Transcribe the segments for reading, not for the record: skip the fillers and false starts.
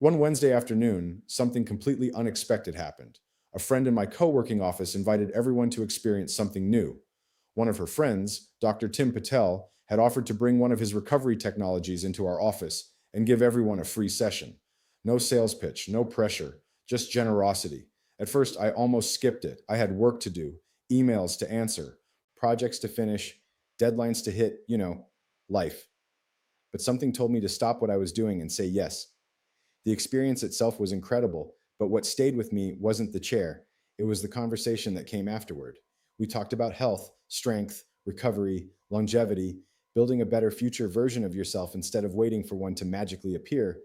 One Wednesday afternoon, something completely unexpected happened. A friend in my co working office invited everyone to experience something new. One of her friends, Dr. Tim Patel, had offered to bring one of his recovery technologies into our office and give everyone a free session. No sales pitch, no pressure, just generosity. At first, I almost skipped it. I had work to do, emails to answer, projects to finish, deadlines to hit, life. But something told me to stop what I was doing and say yes. The experience itself was incredible, but what stayed with me wasn't the chair. It was the conversation that came afterward. We talked about health, strength, recovery, longevity, building a better future version of yourself instead of waiting for one to magically appear.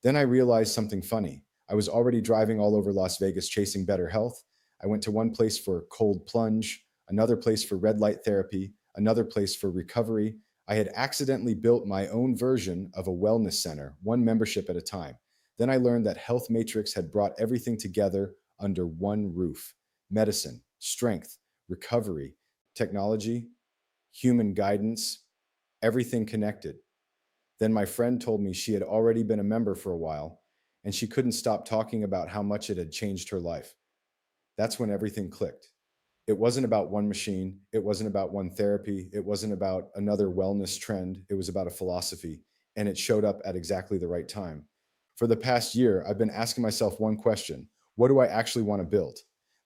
Then I realized something funny. I was already driving all over Las Vegas chasing better health. I went to one place for cold plunge, another place for red light therapy, another place for recovery. I had accidentally built my own version of a wellness center, one membership at a time. Then I learned that Health Matrix had brought everything together under one roof: medicine, strength, recovery, technology, human guidance, everything connected. Then my friend told me she had already been a member for a while, and she couldn't stop talking about how much it had changed her life. That's when everything clicked. It wasn't about one machine. It wasn't about one therapy. It wasn't about another wellness trend. It was about a philosophy, and it showed up at exactly the right time. For the past year, I've been asking myself one question: what do I actually want to build?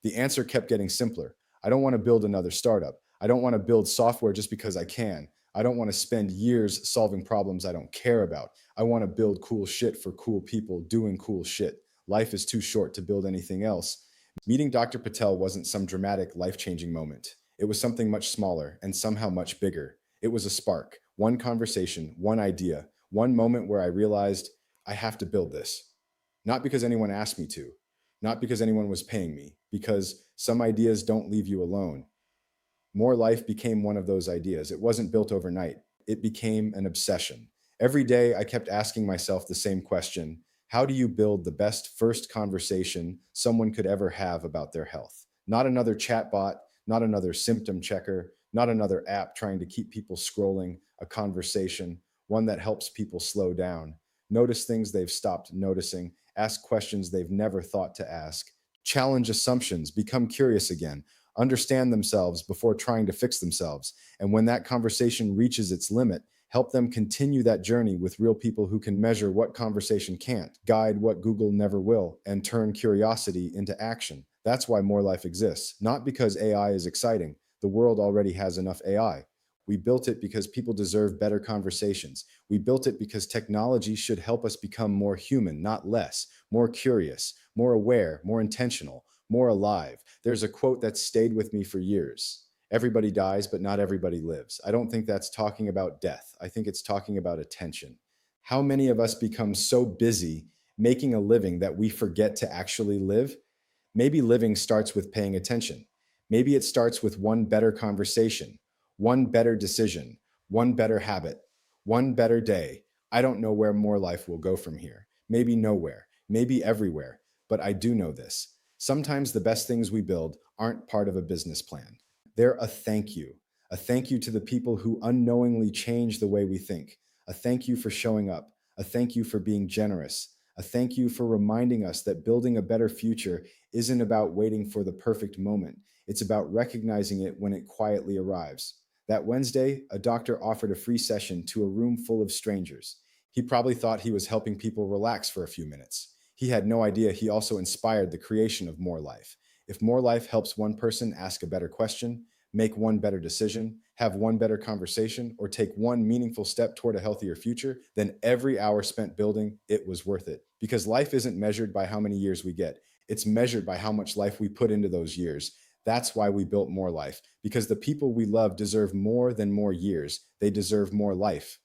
The answer kept getting simpler. I don't want to build another startup. I don't want to build software just because I can. I don't want to spend years solving problems I don't care about. I want to build cool shit for cool people doing cool shit. Life is too short to build anything else. Meeting Dr. Patel wasn't some dramatic, life changing moment. It was something much smaller and somehow much bigger. It was a spark, one conversation, one idea, one moment where I realized I have to build this. Not because anyone asked me to, not because anyone was paying me, because some ideas don't leave you alone. More Life became one of those ideas. It wasn't built overnight, it became an obsession. Every day, I kept asking myself the same question: how do you build the best first conversation someone could ever have about their health? Not another chatbot, not another symptom checker, not another app trying to keep people scrolling, a conversation, one that helps people slow down, notice things they've stopped noticing, ask questions they've never thought to ask, challenge assumptions, become curious again, understand themselves before trying to fix themselves. And when that conversation reaches its limit, help them continue that journey with real people who can measure what conversation can't, guide what Google never will, and turn curiosity into action. That's why More Life exists, not because AI is exciting. The world already has enough AI. We built it because people deserve better conversations. We built it because technology should help us become more human, not less, more curious, more aware, more intentional, more alive. There's a quote that stayed with me for years: everybody dies, but not everybody lives. I don't think that's talking about death. I think it's talking about attention. How many of us become so busy making a living that we forget to actually live? Maybe living starts with paying attention. Maybe it starts with one better conversation, one better decision, one better habit, one better day. I don't know where More Life will go from here. Maybe nowhere, maybe everywhere. But I do know this: sometimes the best things we build aren't part of a business plan. They're a thank you to the people who unknowingly change the way we think, a thank you for showing up, a thank you for being generous, a thank you for reminding us that building a better future isn't about waiting for the perfect moment. It's about recognizing it when it quietly arrives. That Wednesday, a doctor offered a free session to a room full of strangers. He probably thought he was helping people relax for a few minutes. He had no idea he also inspired the creation of More Life. If More Life helps one person ask a better question, make one better decision, have one better conversation, or take one meaningful step toward a healthier future, then every hour spent building it was worth it. Because life isn't measured by how many years we get, it's measured by how much life we put into those years. That's why we built More Life, because the people we love deserve more than more years. They deserve more life.